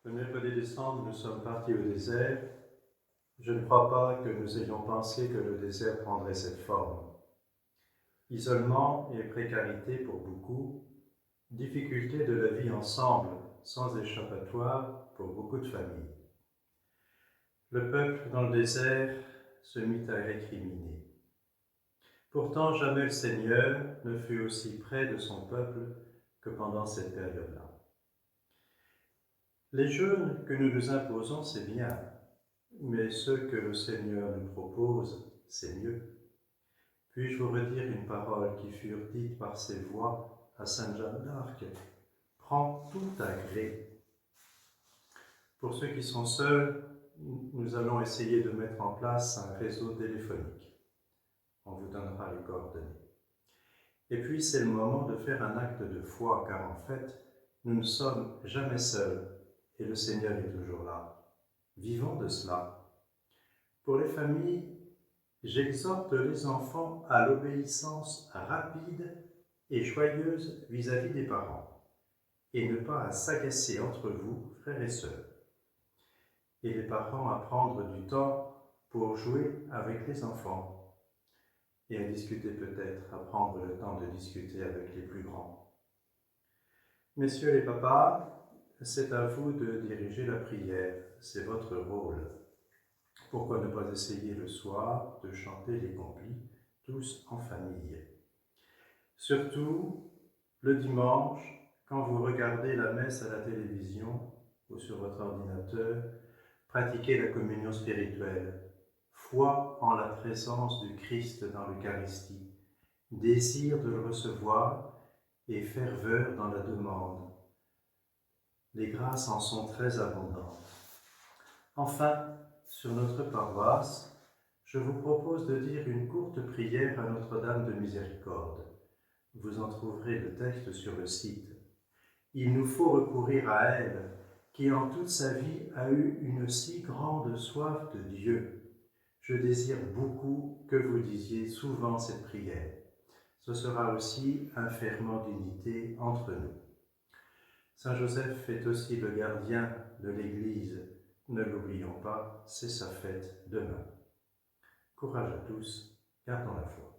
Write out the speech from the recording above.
Le mercredi décembre, nous sommes partis au désert. Je ne crois pas que nous ayons pensé que le désert prendrait cette forme. Isolement et précarité pour beaucoup, difficulté de la vie ensemble, sans échappatoire pour beaucoup de familles. Le peuple dans le désert se mit à récriminer. Pourtant, jamais le Seigneur ne fut aussi près de son peuple que pendant cette période-là. Les jeûnes que nous nous imposons, c'est bien, mais ceux que le Seigneur nous propose, c'est mieux. Puis-je vous redire une parole qui fut dite par ses voix à Sainte Jeanne d'Arc: prends tout à gré. Pour ceux qui sont seuls, nous allons essayer de mettre en place un réseau téléphonique. On vous donnera les coordonnées. Et puis c'est le moment de faire un acte de foi, car en fait, nous ne sommes jamais seuls et le Seigneur est toujours là. Vivons de cela. Pour les familles, j'exhorte les enfants à l'obéissance rapide et joyeuse vis-à-vis des parents, et ne pas à s'agacer entre vous, frères et sœurs. Et les parents à prendre du temps pour jouer avec les enfants, et à discuter peut-être, à prendre le temps de discuter avec les plus grands. Messieurs les papas, c'est à vous de diriger la prière, c'est votre rôle. Pourquoi ne pas essayer le soir de chanter les complis, tous en famille? Surtout, le dimanche, quand vous regardez la messe à la télévision ou sur votre ordinateur, pratiquez la communion spirituelle, foi en la présence du Christ dans l'Eucharistie, désir de le recevoir et ferveur dans la demande. Les grâces en sont très abondantes. Enfin, sur notre paroisse, je vous propose de dire une courte prière à Notre-Dame de Miséricorde. Vous en trouverez le texte sur le site. Il nous faut recourir à elle, qui en toute sa vie a eu une si grande soif de Dieu. Je désire beaucoup que vous disiez souvent cette prière. Ce sera aussi un ferment d'unité entre nous. Saint Joseph est aussi le gardien de l'Église. Ne l'oublions pas, c'est sa fête demain. Courage à tous, gardons la foi.